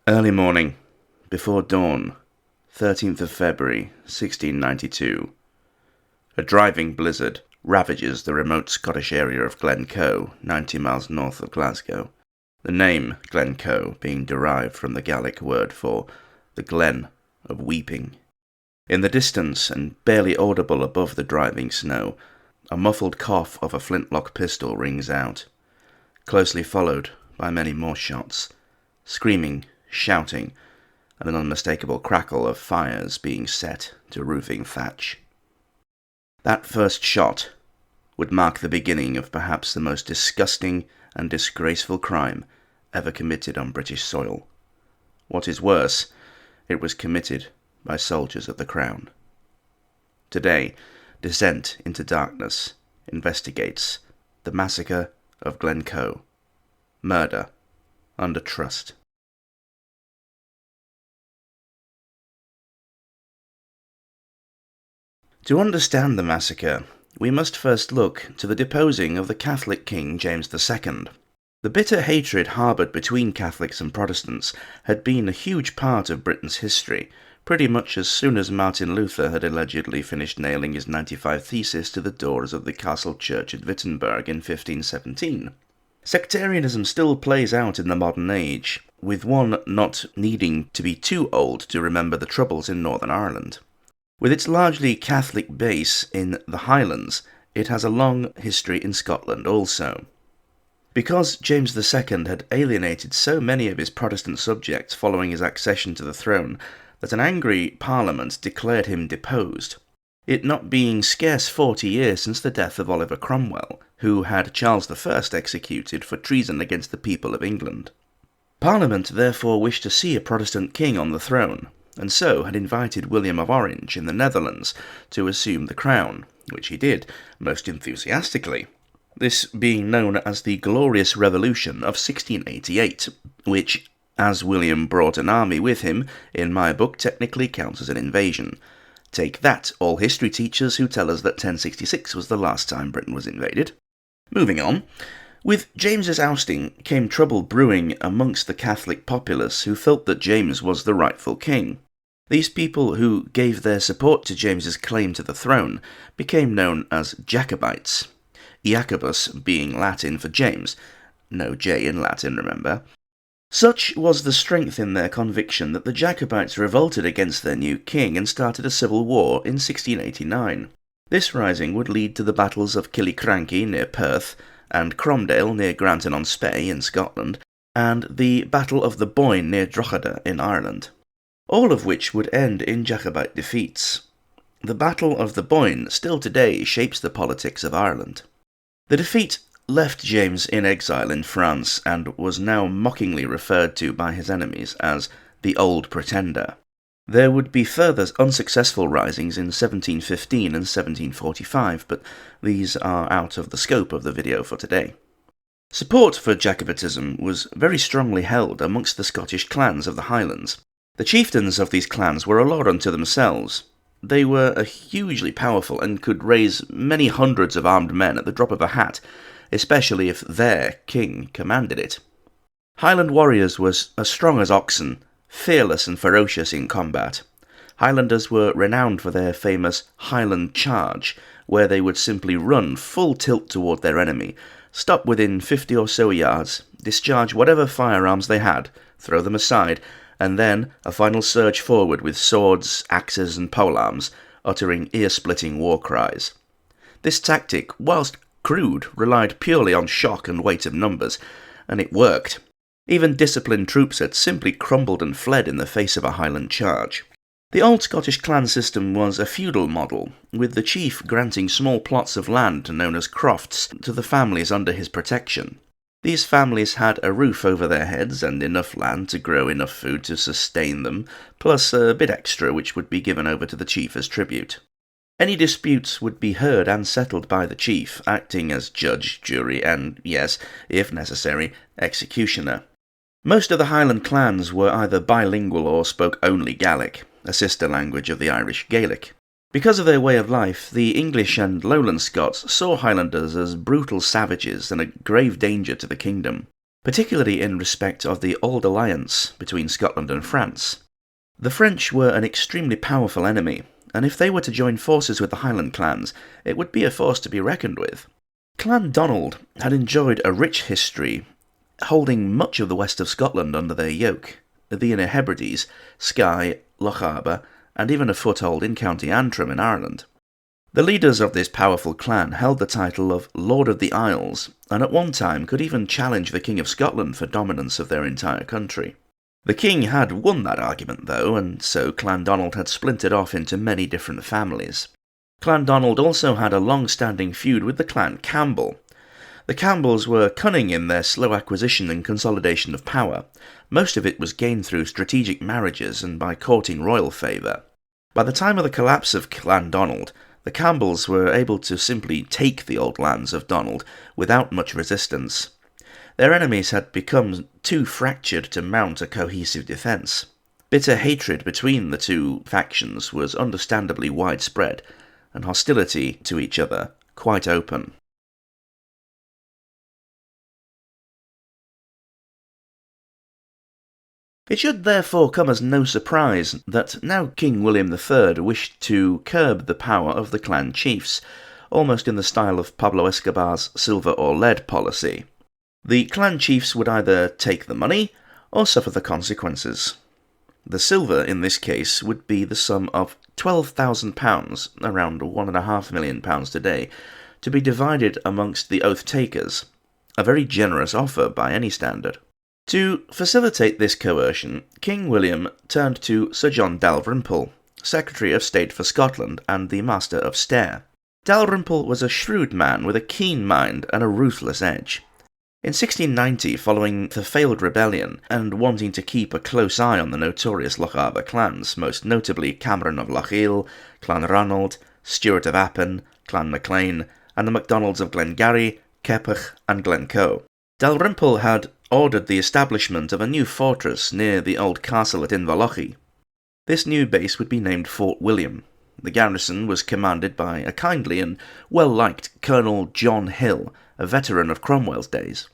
Early morning, before dawn, 13th of February, 1692. A driving blizzard ravages the remote Scottish area of Glen Co, 90 miles north of Glasgow, the name Glen Co being derived from the Gaelic word for the glen of weeping. In the distance, and barely audible above the driving snow, a muffled cough of a flintlock pistol rings out, closely followed by many more shots, screaming, shouting, and an unmistakable crackle of fires being set to roofing thatch. That first shot would mark the beginning of perhaps the most disgusting and disgraceful crime ever committed on British soil. What is worse, it was committed by soldiers of the Crown. Today, Descent into Darkness investigates the Massacre of Glencoe. Murder under trust. To understand the massacre, we must first look to the deposing of the Catholic King James II. The bitter hatred harboured between Catholics and Protestants had been a huge part of Britain's history, pretty much as soon as Martin Luther had allegedly finished nailing his 95 Theses to the doors of the castle church at Wittenberg in 1517. Sectarianism still plays out in the modern age, with one not needing to be too old to remember the Troubles in Northern Ireland. With its largely Catholic base in the Highlands, it has a long history in Scotland also. Because James II had alienated so many of his Protestant subjects following his accession to the throne, that an angry Parliament declared him deposed, it not being scarce 40 years since the death of Oliver Cromwell, who had Charles I executed for treason against the people of England. Parliament therefore wished to see a Protestant king on the throne, and so had invited William of Orange in the Netherlands to assume the crown, which he did, most enthusiastically. This being known as the Glorious Revolution of 1688, which, as William brought an army with him, in my book technically counts as an invasion. Take that, all history teachers who tell us that 1066 was the last time Britain was invaded. Moving on. With James's ousting came trouble brewing amongst the Catholic populace who felt that James was the rightful king. These people who gave their support to James's claim to the throne became known as Jacobites, Jacobus being Latin for James, no J in Latin, remember. Such was the strength in their conviction that the Jacobites revolted against their new king and started a civil war in 1689. This rising would lead to the battles of Killiecrankie near Perth, and Cromdale near Granton-on-Spey in Scotland, and the Battle of the Boyne near Drogheda in Ireland, all of which would end in Jacobite defeats. The Battle of the Boyne still today shapes the politics of Ireland. The defeat left James in exile in France and was now mockingly referred to by his enemies as the Old Pretender. There would be further unsuccessful risings in 1715 and 1745, but these are out of the scope of the video for today. Support for Jacobitism was very strongly held amongst the Scottish clans of the Highlands. The chieftains of these clans were a law unto themselves. They were hugely powerful and could raise many hundreds of armed men at the drop of a hat, especially if their king commanded it. Highland warriors were as strong as oxen, fearless and ferocious in combat. Highlanders were renowned for their famous Highland Charge, where they would simply run full tilt toward their enemy, stop within 50 or so yards, discharge whatever firearms they had, throw them aside, and then a final surge forward with swords, axes and polearms, uttering ear-splitting war cries. This tactic, whilst crude, relied purely on shock and weight of numbers, and it worked. Even disciplined troops had simply crumbled and fled in the face of a Highland charge. The old Scottish clan system was a feudal model, with the chief granting small plots of land known as crofts to the families under his protection. These families had a roof over their heads and enough land to grow enough food to sustain them, plus a bit extra which would be given over to the chief as tribute. Any disputes would be heard and settled by the chief, acting as judge, jury, and, yes, if necessary, executioner. Most of the Highland clans were either bilingual or spoke only Gaelic, a sister language of the Irish Gaelic. Because of their way of life, the English and Lowland Scots saw Highlanders as brutal savages and a grave danger to the kingdom. particularly in respect of the old alliance between Scotland and France. The French were an extremely powerful enemy, and if they were to join forces with the Highland clans, it would be a force to be reckoned with. Clan Donald had enjoyed a rich history, holding much of the west of Scotland under their yoke, the Inner Hebrides, Skye, Lochaber, and even a foothold in County Antrim in Ireland. The leaders of this powerful clan held the title of Lord of the Isles, and at one time could even challenge the King of Scotland for dominance of their entire country. The king had won that argument though, and so Clan Donald had splintered off into many different families. Clan Donald also had a long-standing feud with the Clan Campbell. The Campbells were cunning in their slow acquisition and consolidation of power. Most of it was gained through strategic marriages and by courting royal favour. By the time of the collapse of Clan Donald, the Campbells were able to simply take the old lands of Donald without much resistance. Their enemies had become too fractured to mount a cohesive defence. Bitter hatred between the two factions was understandably widespread, and hostility to each other quite open. It should therefore come as no surprise that now King William III wished to curb the power of the clan chiefs, almost in the style of Pablo Escobar's silver or lead policy. The clan chiefs would either take the money or suffer the consequences. The silver in this case would be the sum of £12,000, around £1.5 million today, to be divided amongst the oath-takers, a very generous offer by any standard. To facilitate this coercion, King William turned to Sir John Dalrymple, Secretary of State for Scotland and the Master of Stair. Dalrymple was a shrewd man with a keen mind and a ruthless edge. In 1690, following the failed rebellion, and wanting to keep a close eye on the notorious Lochaber clans, most notably Cameron of Lochiel, Clan Ranald, Stewart of Appin, Clan MacLean, and the MacDonalds of Glengarry, Keppoch, and Glen Co, Dalrymple had ordered the establishment of a new fortress near the old castle at Inverlochy. This new base would be named Fort William. The garrison was commanded by a kindly and well-liked Colonel John Hill, a veteran of Cromwell's days.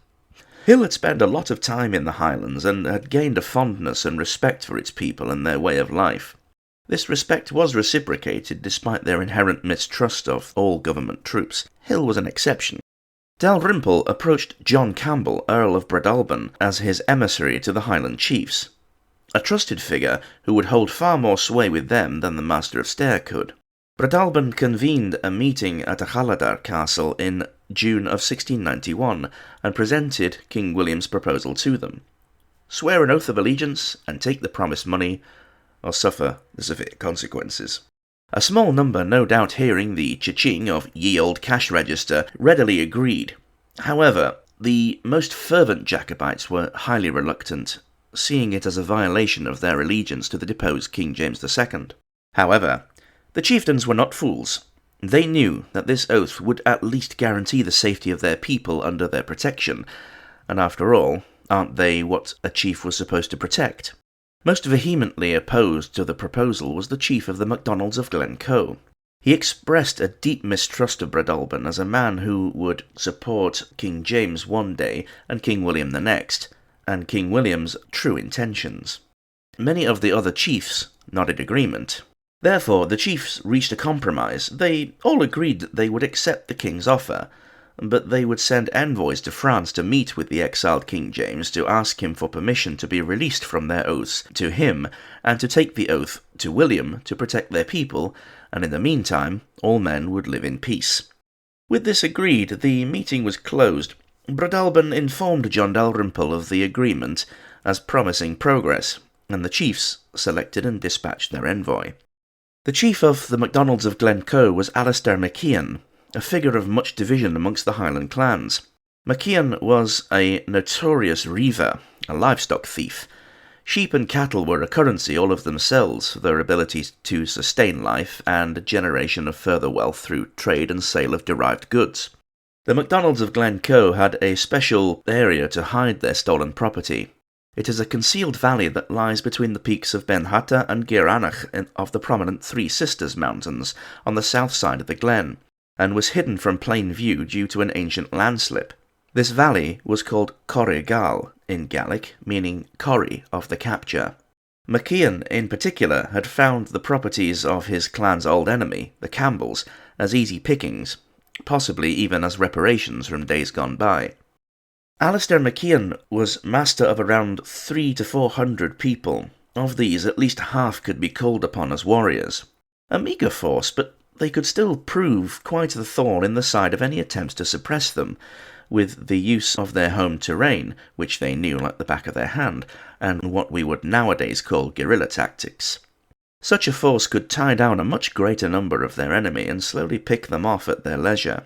Hill had spent a lot of time in the Highlands and had gained a fondness and respect for its people and their way of life. This respect was reciprocated despite their inherent mistrust of all government troops. Hill was an exception. Dalrymple approached John Campbell, Earl of Breadalbane, as his emissary to the Highland chiefs, a trusted figure who would hold far more sway with them than the Master of Stair could. Breadalbane convened a meeting at Achaladar Castle in June of 1691 and presented King William's proposal to them. Swear an oath of allegiance and take the promised money, or suffer the severe consequences. A small number, no doubt hearing the cha-ching of ye old cash register, readily agreed. However, the most fervent Jacobites were highly reluctant, seeing it as a violation of their allegiance to the deposed King James II. However, the chieftains were not fools. They knew that this oath would at least guarantee the safety of their people under their protection, and after all, aren't they what a chief was supposed to protect? Most vehemently opposed to the proposal was the chief of the MacDonalds of Glen Co. He expressed a deep mistrust of Breadalbane as a man who would support King James one day and King William the next, and King William's true intentions. Many of the other chiefs nodded agreement. Therefore, the chiefs reached a compromise. They all agreed that they would accept the king's offer, but they would send envoys to France to meet with the exiled King James to ask him for permission to be released from their oaths to him and to take the oath to William to protect their people, and in the meantime all men would live in peace. With this agreed, the meeting was closed. Breadalbane informed John Dalrymple of the agreement as promising progress, and the chiefs selected and dispatched their envoy. The chief of the MacDonalds of Glen Co was Alistair MacIan, a figure of much division amongst the Highland clans. MacIan was a notorious reiver, a livestock thief. Sheep and cattle were a currency all of themselves, their ability to sustain life and generation of further wealth through trade and sale of derived goods. The MacDonalds of Glen Co had a special area to hide their stolen property. It is a concealed valley that lies between the peaks of Ben Hatta and Gearanach of the prominent Three Sisters Mountains on the south side of the glen, and was hidden from plain view due to an ancient landslip. This valley was called Corri Gal in Gaelic, meaning Corri of the capture. MacIan, in particular, had found the properties of his clan's old enemy, the Campbells, as easy pickings, possibly even as reparations from days gone by. Alistair MacIan was master of around 300 to 400 people. Of these, at least half could be called upon as warriors. A meagre force, but they could still prove quite the thorn in the side of any attempts to suppress them, with the use of their home terrain, which they knew like the back of their hand, and what we would nowadays call guerrilla tactics. Such a force could tie down a much greater number of their enemy and slowly pick them off at their leisure.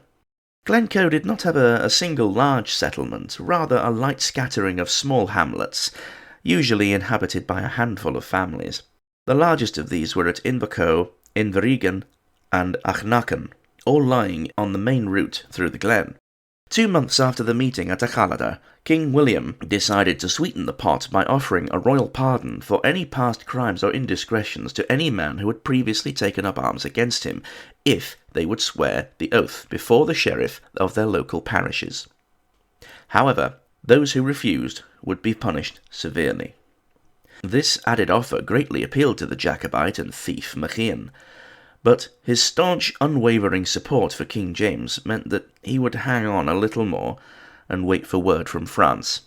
Glen Co did not have a single large settlement, rather a light scattering of small hamlets, usually inhabited by a handful of families. The largest of these were at Invercoe, Inveregan, and Achnacan, all lying on the main route through the glen. 2 months after the meeting at Achallada, King William decided to sweeten the pot by offering a royal pardon for any past crimes or indiscretions to any man who had previously taken up arms against him, if they would swear the oath before the sheriff of their local parishes. However, those who refused would be punished severely. This added offer greatly appealed to the Jacobite and thief MacIan, but his staunch, unwavering support for King James meant that he would hang on a little more and wait for word from France.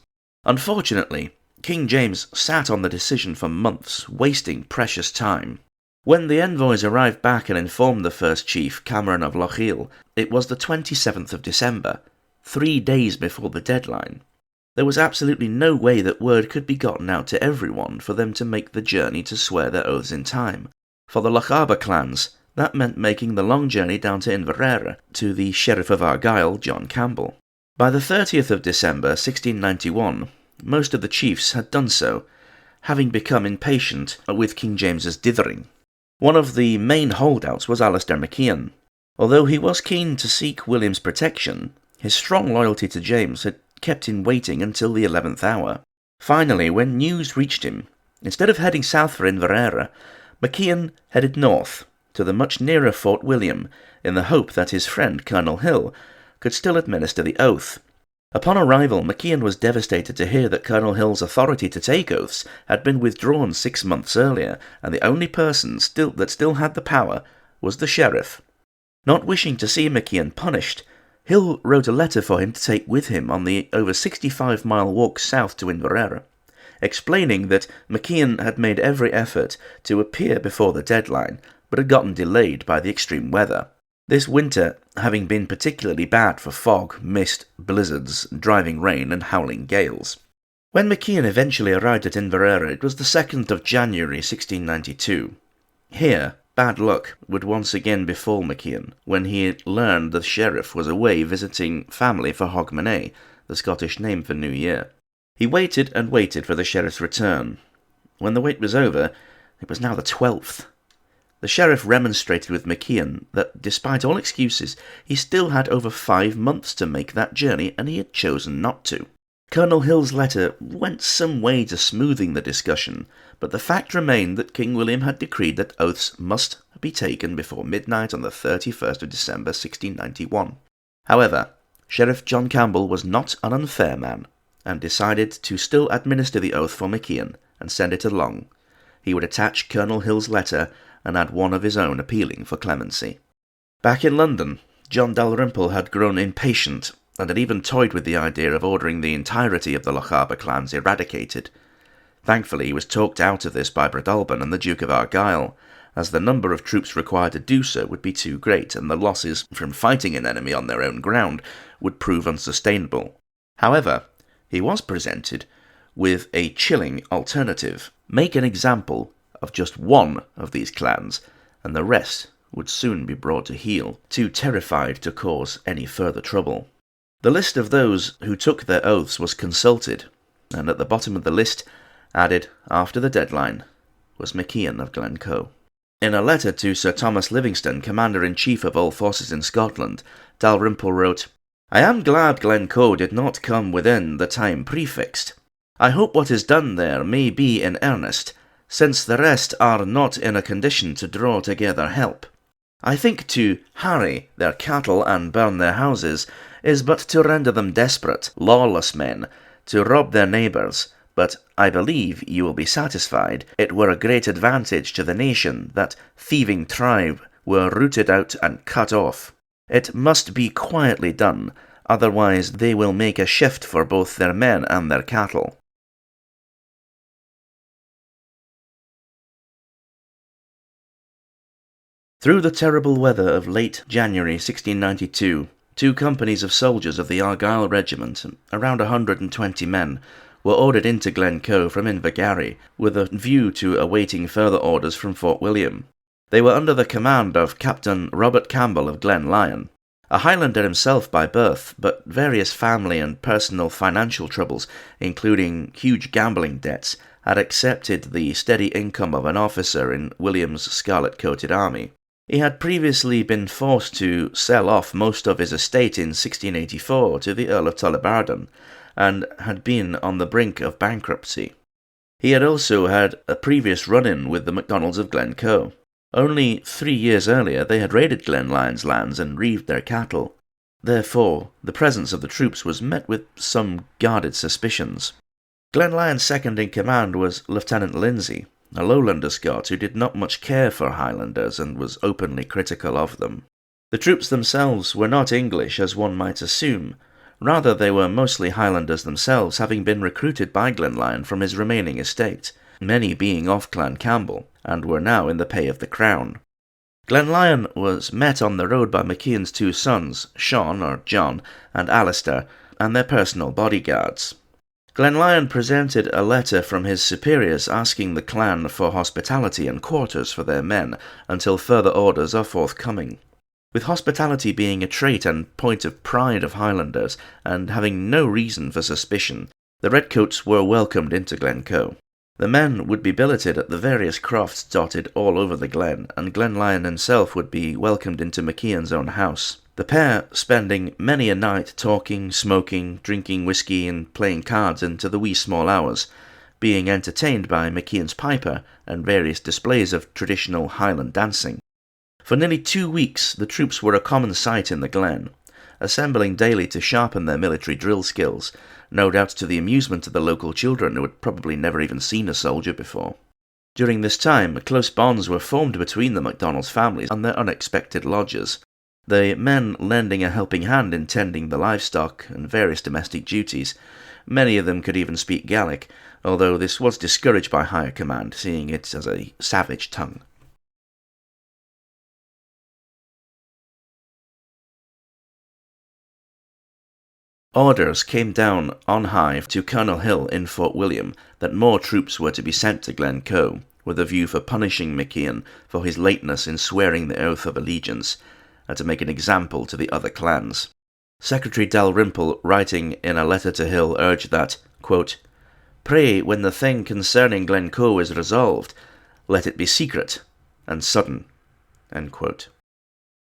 Unfortunately, King James sat on the decision for months, wasting precious time. When the envoys arrived back and informed the first chief, Cameron of Lochiel, it was the 27th of December, 3 days before the deadline. There was absolutely no way that word could be gotten out to everyone for them to make the journey to swear their oaths in time. For the Lochaber clans, that meant making the long journey down to Inverera to the Sheriff of Argyll, John Campbell. By the 30th of December 1691, most of the chiefs had done so, having become impatient with King James's dithering. One of the main holdouts was Alistair MacIan. Although he was keen to seek William's protection, his strong loyalty to James had kept him waiting until the 11th hour. Finally, when news reached him, instead of heading south for Inverera, MacIan headed north to the much nearer Fort William, in the hope that his friend Colonel Hill could still administer the oath. Upon arrival, MacIan was devastated to hear that Colonel Hill's authority to take oaths had been withdrawn 6 months earlier, and the only person that still had the power was the sheriff. Not wishing to see MacIan punished, Hill wrote a letter for him to take with him on the over 65-mile walk south to Inverera, explaining that MacIan had made every effort to appear before the deadline, but had gotten delayed by the extreme weather. This winter having been particularly bad for fog, mist, blizzards, driving rain and howling gales. When MacIan eventually arrived at Inverera, it was the 2nd of January 1692. Here, bad luck would once again befall MacIan when he learned the sheriff was away visiting family for Hogmanay, the Scottish name for New Year. He waited and waited for the sheriff's return. When the wait was over, it was now the 12th. The sheriff remonstrated with MacIan that, despite all excuses, he still had over 5 months to make that journey, and he had chosen not to. Colonel Hill's letter went some way to smoothing the discussion, but the fact remained that King William had decreed that oaths must be taken before midnight on the 31st of December 1691. However, Sheriff John Campbell was not an unfair man, and decided to still administer the oath for MacIan and send it along. He would attach Colonel Hill's letter and add one of his own appealing for clemency. Back in London, John Dalrymple had grown impatient and had even toyed with the idea of ordering the entirety of the Lochaber clans eradicated. Thankfully, he was talked out of this by Breadalbane and the Duke of Argyll, as the number of troops required to do so would be too great, and the losses from fighting an enemy on their own ground would prove unsustainable. However, he was presented with a chilling alternative: make an example of just one of these clans, and the rest would soon be brought to heel, too terrified to cause any further trouble. The list of those who took their oaths was consulted, and at the bottom of the list, added after the deadline, was MacIan of Glen Co. In a letter to Sir Thomas Livingston, Commander-in-Chief of all forces in Scotland, Dalrymple wrote, "I am glad Glen Co did not come within the time prefixed. I hope what is done there may be in earnest, since the rest are not in a condition to draw together help. I think to harry their cattle and burn their houses is but to render them desperate, lawless men, to rob their neighbours, but I believe you will be satisfied it were a great advantage to the nation that thieving tribe were rooted out and cut off. It must be quietly done, otherwise they will make a shift for both their men and their cattle. Through the terrible weather of late January 1692, 2 companies of soldiers of the Argyll Regiment, around 120 men, were ordered into Glen Co from Invergarry, with a view to awaiting further orders from Fort William. They were under the command of Captain Robert Campbell of Glen Lyon, a Highlander himself by birth, but various family and personal financial troubles, including huge gambling debts, had accepted the steady income of an officer in William's scarlet-coated army. He had previously been forced to sell off most of his estate in 1684 to the Earl of Tullibardine, and had been on the brink of bankruptcy. He had also had a previous run-in with the MacDonalds of Glen Co. Only 3 years earlier they had raided Glen Lyon's lands and reaved their cattle. Therefore, the presence of the troops was met with some guarded suspicions. Glen Lyon's second in command was Lieutenant Lindsay, a Lowlander Scot who did not much care for Highlanders and was openly critical of them. The troops themselves were not English, as one might assume. Rather, they were mostly Highlanders themselves, having been recruited by Glen Lyon from his remaining estate, many being of Clan Campbell, and were now in the pay of the Crown. Glen Lyon was met on the road by MacIan's 2 sons, Sean, or John, and Alistair, and their personal bodyguards. Glen Lyon presented a letter from his superiors asking the clan for hospitality and quarters for their men until further orders are forthcoming. With hospitality being a trait and point of pride of Highlanders, and having no reason for suspicion, the Redcoats were welcomed into Glen Co. The men would be billeted at the various crofts dotted all over the glen, and Glen Lyon himself would be welcomed into MacIan's own house. The pair spending many a night talking, smoking, drinking whisky and playing cards into the wee small hours, being entertained by MacIan's piper and various displays of traditional Highland dancing. For nearly 2 weeks the troops were a common sight in the glen, assembling daily to sharpen their military drill skills, no doubt to the amusement of the local children who had probably never even seen a soldier before. During this time, close bonds were formed between the MacDonalds families and their unexpected lodgers, the men lending a helping hand in tending the livestock and various domestic duties. Many of them could even speak Gaelic, although this was discouraged by higher command, seeing it as a savage tongue. Orders came down on high to Colonel Hill in Fort William that more troops were to be sent to Glen Co, with a view for punishing MacIan for his lateness in swearing the oath of allegiance, and to make an example to the other clans. Secretary Dalrymple, writing in a letter to Hill, urged that, quote, "Pray, when the thing concerning Glen Co is resolved, let it be secret and sudden." End quote.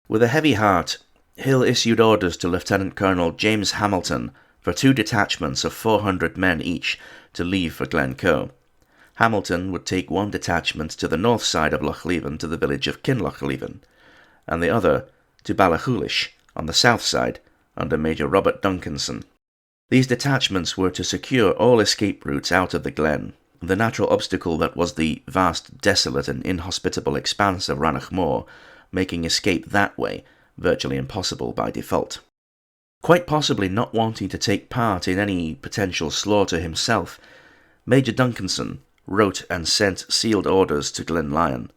With a heavy heart, Hill issued orders to Lieutenant Colonel James Hamilton for 2 detachments of 400 men each to leave for Glen Co. Hamilton would take 1 detachment to the north side of Loch Leven to the village of Kinlochleven, and the other to Ballachulish on the south side under Major Robert Duncanson. These detachments were to secure all escape routes out of the glen, the natural obstacle that was the vast, desolate and inhospitable expanse of Rannoch Moor, making escape that way virtually impossible by default. Quite possibly not wanting to take part in any potential slaughter himself, Major Duncanson wrote and sent sealed orders to Glen Lyon.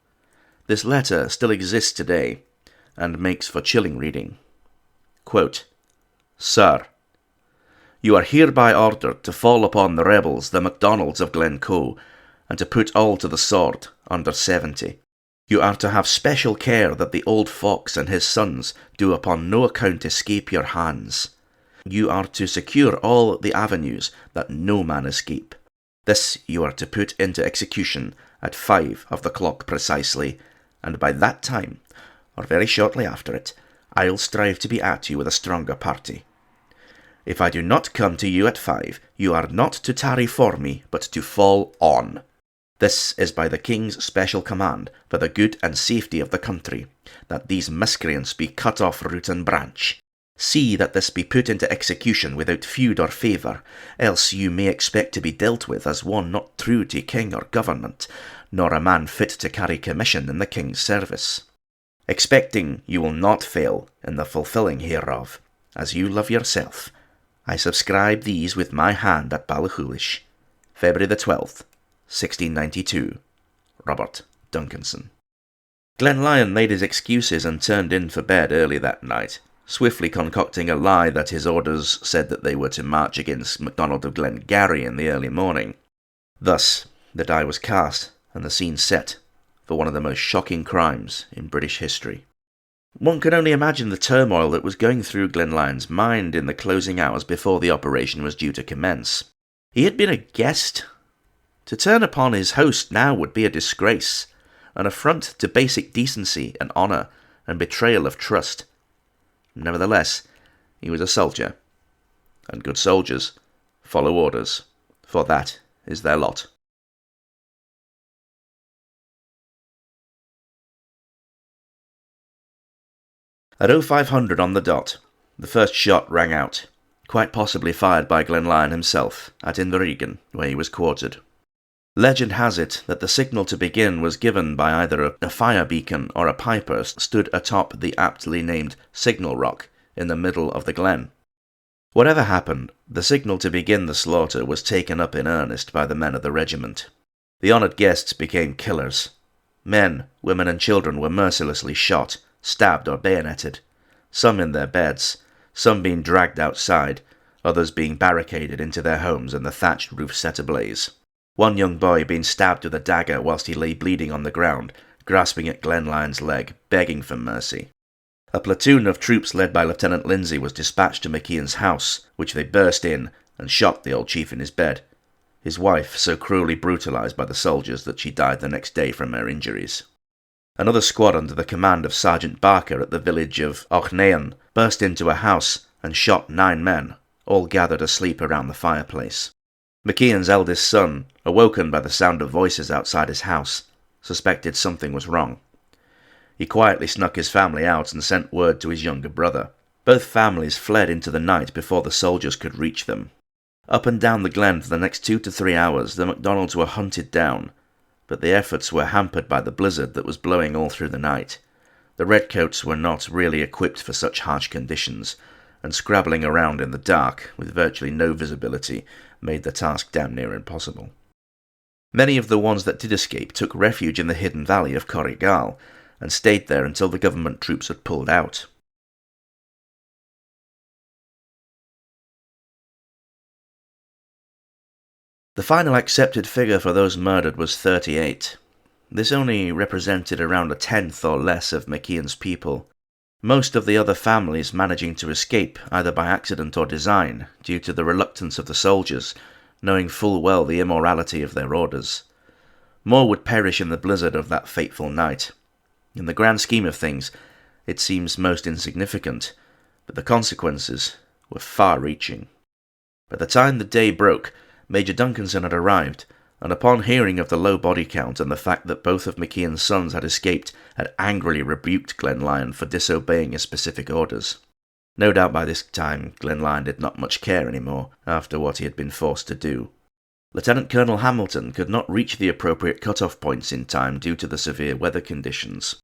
This letter still exists today, and makes for chilling reading. Quote, "Sir, you are hereby ordered to fall upon the rebels, the MacDonalds of Glen Co, and to put all to the sword under 70. You are to have special care that the old fox and his sons do upon no account escape your hands. You are to secure all the avenues that no man escape. This you are to put into execution at 5 of the clock precisely, and by that time, or very shortly after it, I'll strive to be at you with a stronger party. If I do not come to you at 5, you are not to tarry for me, but to fall on. This is by the King's special command for the good and safety of the country, that these miscreants be cut off root and branch. See that this be put into execution without feud or favour, else you may expect to be dealt with as one not true to king or government, nor a man fit to carry commission in the king's service. Expecting you will not fail in the fulfilling hereof, as you love yourself, I subscribe these with my hand at Ballachulish, February the 12th, 1692. Robert Duncanson. Glenlyon made his excuses and turned in for bed early that night, swiftly concocting a lie that his orders said that they were to march against MacDonald of Glengarry in the early morning. Thus, the die was cast and the scene set for one of the most shocking crimes in British history. One can only imagine the turmoil that was going through Glenlyon's mind in the closing hours before the operation was due to commence. He had been a guest. To turn upon his host now would be a disgrace, an affront to basic decency and honour, and betrayal of trust. Nevertheless, he was a soldier, and good soldiers follow orders, for that is their lot. At 0500 on the dot, the first shot rang out, quite possibly fired by Glenlyon himself, at Inveregan, where he was quartered. Legend has it that the signal to begin was given by either a fire beacon or a piper stood atop the aptly named Signal Rock in the middle of the glen. Whatever happened, the signal to begin the slaughter was taken up in earnest by the men of the regiment. The honoured guests became killers. Men, women and children were mercilessly shot, stabbed or bayoneted, some in their beds, some being dragged outside, others being barricaded into their homes and the thatched roof set ablaze. One young boy being stabbed with a dagger whilst he lay bleeding on the ground, grasping at Glenlyon's leg, begging for mercy. A platoon of troops led by Lieutenant Lindsay was dispatched to MacIan's house, which they burst in and shot the old chief in his bed, his wife so cruelly brutalised by the soldiers that she died the next day from her injuries. Another squad under the command of Sergeant Barker at the village of Auchnaean burst into a house and shot 9 men, all gathered asleep around the fireplace. MacIan's eldest son, awoken by the sound of voices outside his house, suspected something was wrong. He quietly snuck his family out and sent word to his younger brother. Both families fled into the night before the soldiers could reach them. Up and down the glen for the next 2 to 3 hours the MacDonalds were hunted down, but the efforts were hampered by the blizzard that was blowing all through the night. The redcoats were not really equipped for such harsh conditions, and scrabbling around in the dark, with virtually no visibility, made the task damn near impossible. Many of the ones that did escape took refuge in the hidden valley of Corrigal, and stayed there until the government troops had pulled out. The final accepted figure for those murdered was 38. This only represented around a tenth or less of MacIan's people, most of the other families managing to escape either by accident or design due to the reluctance of the soldiers, knowing full well the immorality of their orders. More would perish in the blizzard of that fateful night. In the grand scheme of things, it seems most insignificant, but the consequences were far-reaching. By the time the day broke, Major Duncanson had arrived, and upon hearing of the low body count and the fact that both of MacIan's sons had escaped, had angrily rebuked Glenlyon for disobeying his specific orders. No doubt by this time Glenlyon did not much care anymore after what he had been forced to do. Lieutenant Colonel Hamilton could not reach the appropriate cut-off points in time due to the severe weather conditions.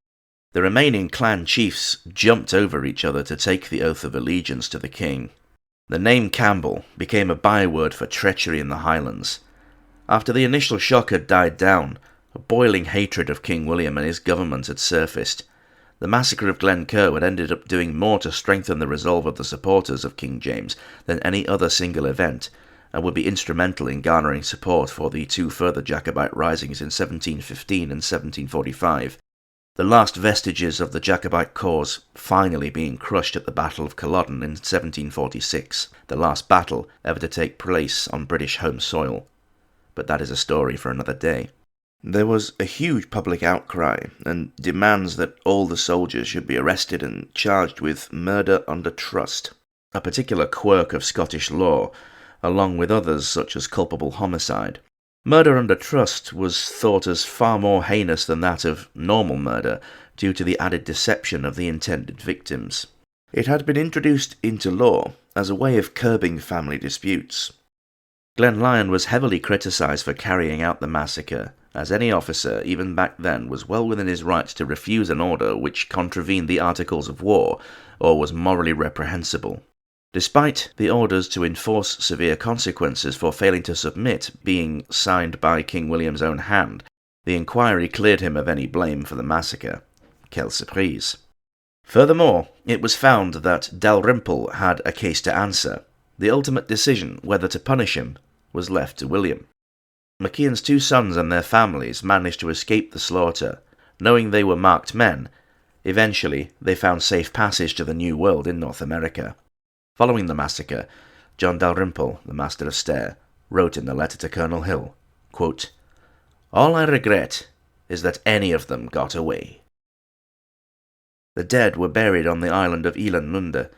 The remaining clan chiefs jumped over each other to take the oath of allegiance to the king. The name Campbell became a byword for treachery in the Highlands. After the initial shock had died down, a boiling hatred of King William and his government had surfaced. The Massacre of Glencoe had ended up doing more to strengthen the resolve of the supporters of King James than any other single event, and would be instrumental in garnering support for the 2 further Jacobite risings in 1715 and 1745, the last vestiges of the Jacobite cause finally being crushed at the Battle of Culloden in 1746, the last battle ever to take place on British home soil. But that is a story for another day. There was a huge public outcry and demands that all the soldiers should be arrested and charged with murder under trust, a particular quirk of Scottish law, along with others such as culpable homicide. Murder under trust was thought as far more heinous than that of normal murder due to the added deception of the intended victims. It had been introduced into law as a way of curbing family disputes. Glen Lyon was heavily criticised for carrying out the massacre, as any officer, even back then, was well within his rights to refuse an order which contravened the Articles of War or was morally reprehensible. Despite the orders to enforce severe consequences for failing to submit being signed by King William's own hand, the inquiry cleared him of any blame for the massacre. Quelle surprise. Furthermore, it was found that Dalrymple had a case to answer. The ultimate decision whether to punish him was left to William. MacIan's 2 sons and their families managed to escape the slaughter. Knowing they were marked men, eventually they found safe passage to the New World in North America. Following the massacre, John Dalrymple, the Master of Stair, wrote in a letter to Colonel Hill, quote, "All I regret is that any of them got away." The dead were buried on the island of Elan Lunde,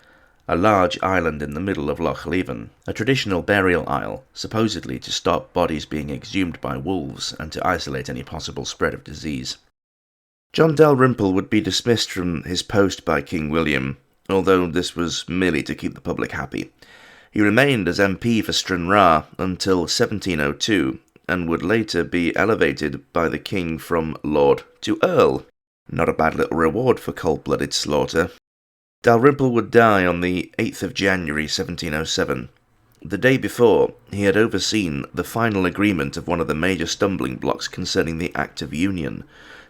a large island in the middle of Loch Leven, a traditional burial isle, supposedly to stop bodies being exhumed by wolves and to isolate any possible spread of disease. John Dalrymple would be dismissed from his post by King William, although this was merely to keep the public happy. He remained as MP for Stranraer until 1702, and would later be elevated by the king from Lord to Earl. Not a bad little reward for cold-blooded slaughter. Dalrymple would die on the 8th of January 1707. The day before, he had overseen the final agreement of one of the major stumbling blocks concerning the Act of Union,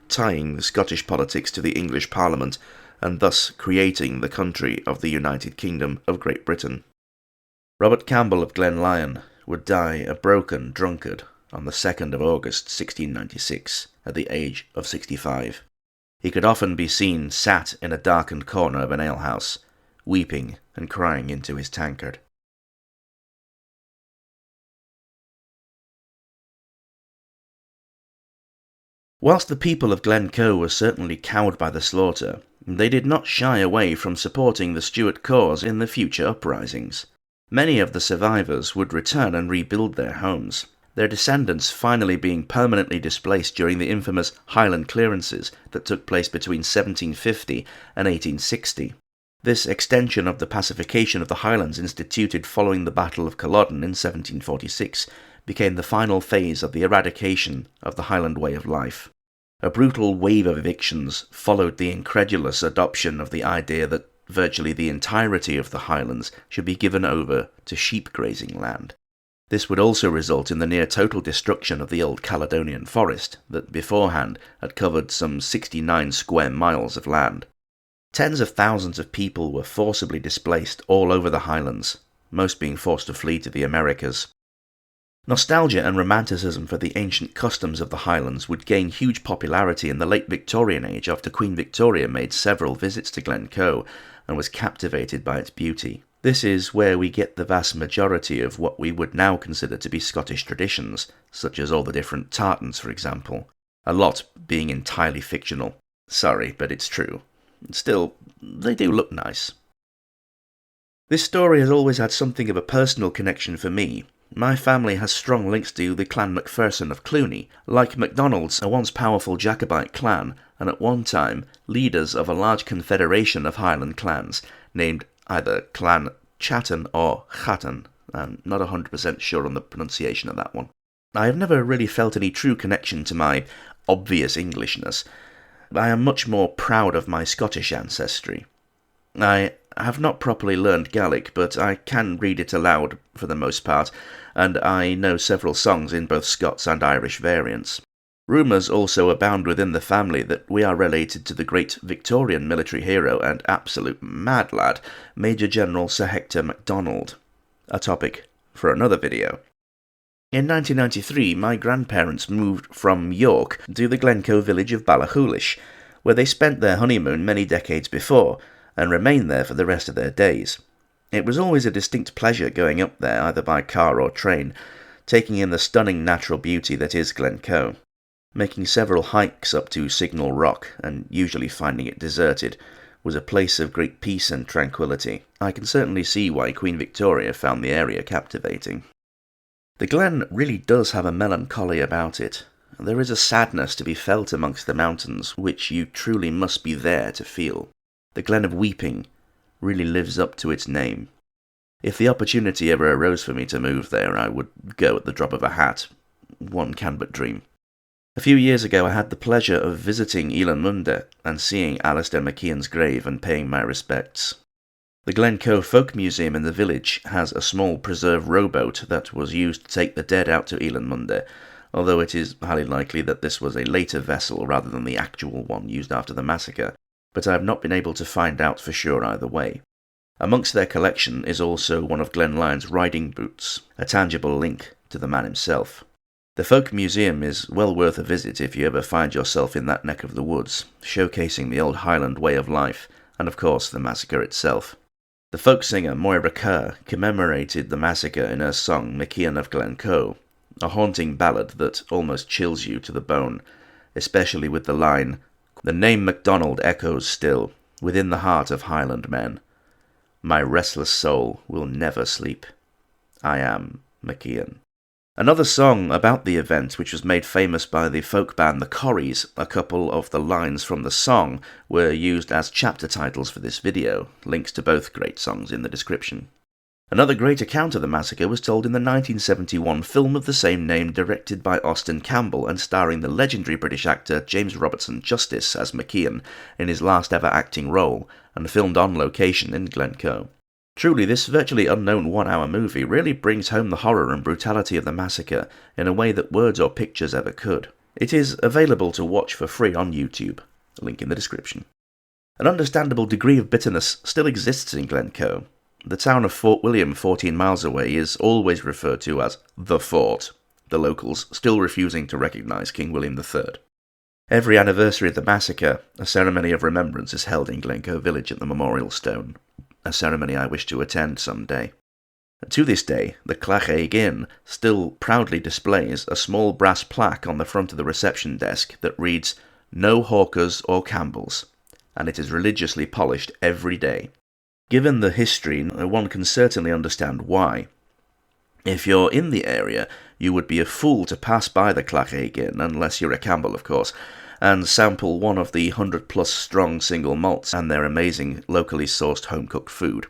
tying the Scottish politics to the English Parliament, and thus creating the country of the United Kingdom of Great Britain. Robert Campbell of Glen Lyon would die a broken drunkard on the 2nd of August 1696, at the age of 65. He could often be seen sat in a darkened corner of an alehouse, weeping and crying into his tankard. Whilst the people of Glen Co were certainly cowed by the slaughter, they did not shy away from supporting the Stuart cause in the future uprisings. Many of the survivors would return and rebuild their homes, their descendants finally being permanently displaced during the infamous Highland clearances that took place between 1750 and 1860. This extension of the pacification of the Highlands instituted following the Battle of Culloden in 1746 became the final phase of the eradication of the Highland way of life. A brutal wave of evictions followed the incredulous adoption of the idea that virtually the entirety of the Highlands should be given over to sheep grazing land. This would also result in the near-total destruction of the old Caledonian forest that beforehand had covered some 69 square miles of land. Tens of thousands of people were forcibly displaced all over the Highlands, most being forced to flee to the Americas. Nostalgia and romanticism for the ancient customs of the Highlands would gain huge popularity in the late Victorian age after Queen Victoria made several visits to Glen Co and was captivated by its beauty. This is where we get the vast majority of what we would now consider to be Scottish traditions, such as all the different tartans, for example, a lot being entirely fictional. Sorry, but it's true. Still, they do look nice. This story has always had something of a personal connection for me. My family has strong links to the Clan Macpherson of Cluny, like MacDonald's, a once powerful Jacobite clan, and at one time leaders of a large confederation of Highland clans, named either Clan Chattan or Chattan. I'm not 100% sure on the pronunciation of that one. I have never really felt any true connection to my obvious Englishness. I am much more proud of my Scottish ancestry. I have not properly learned Gaelic, but I can read it aloud for the most part, and I know several songs in both Scots and Irish variants. Rumours also abound within the family that we are related to the great Victorian military hero and absolute mad lad, Major General Sir Hector MacDonald, a topic for another video. In 1993, my grandparents moved from York to the Glen Co village of Ballachulish, where they spent their honeymoon many decades before, and remained there for the rest of their days. It was always a distinct pleasure going up there, either by car or train, taking in the stunning natural beauty that is Glen Co. Making several hikes up to Signal Rock, and usually finding it deserted, was a place of great peace and tranquility. I can certainly see why Queen Victoria found the area captivating. The Glen really does have a melancholy about it. There is a sadness to be felt amongst the mountains, which you truly must be there to feel. The Glen of Weeping really lives up to its name. If the opportunity ever arose for me to move there, I would go at the drop of a hat. One can but dream. A few years ago I had the pleasure of visiting Elanmunde and seeing Alistair McKeon's grave and paying my respects. The Glen Co Folk Museum in the village has a small preserved rowboat that was used to take the dead out to Elanmunde, although it is highly likely that this was a later vessel rather than the actual one used after the massacre, but I have not been able to find out for sure either way. Amongst their collection is also one of Glen Lyon's riding boots, a tangible link to the man himself. The Folk Museum is well worth a visit if you ever find yourself in that neck of the woods, showcasing the old Highland way of life, and of course the massacre itself. The folk singer Moira Kerr commemorated the massacre in her song Massacre of Glencoe, a haunting ballad that almost chills you to the bone, especially with the line, "The name MacDonald echoes still within the heart of Highland men. My restless soul will never sleep. I am McKeon." Another song about the event, which was made famous by the folk band The Corries, a couple of the lines from the song were used as chapter titles for this video, links to both great songs in the description. Another great account of the massacre was told in the 1971 film of the same name, directed by Austin Campbell and starring the legendary British actor James Robertson Justice as McKeon in his last ever acting role, and filmed on location in Glen Co. Truly, this virtually unknown 1-hour movie really brings home the horror and brutality of the massacre in a way that words or pictures ever could. It is available to watch for free on YouTube, link in the description. An understandable degree of bitterness still exists in Glen Co. The town of Fort William, 14 miles away, is always referred to as the Fort, the locals still refusing to recognise King William III. Every anniversary of the massacre, a ceremony of remembrance is held in Glen Co village at the Memorial Stone, a ceremony I wish to attend someday. To this day, the Clachaig Inn still proudly displays a small brass plaque on the front of the reception desk that reads, "No Hawkers or Campbells," and it is religiously polished every day. Given the history, one can certainly understand why. If you're in the area, you would be a fool to pass by the Clachaig Inn, unless you're a Campbell of course, and sample one of the 100+ strong single malts and their amazing locally sourced home-cooked food.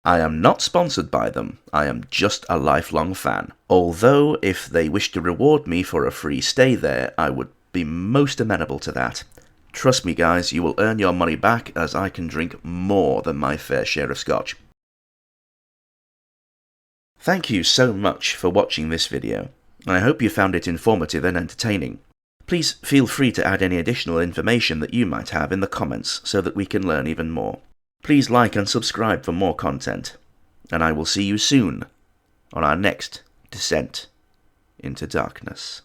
I am not sponsored by them, I am just a lifelong fan. Although, if they wish to reward me for a free stay there, I would be most amenable to that. Trust me guys, you will earn your money back, as I can drink more than my fair share of scotch. Thank you so much for watching this video. I hope you found it informative and entertaining. Please feel free to add any additional information that you might have in the comments so that we can learn even more. Please like and subscribe for more content, and I will see you soon on our next descent into darkness.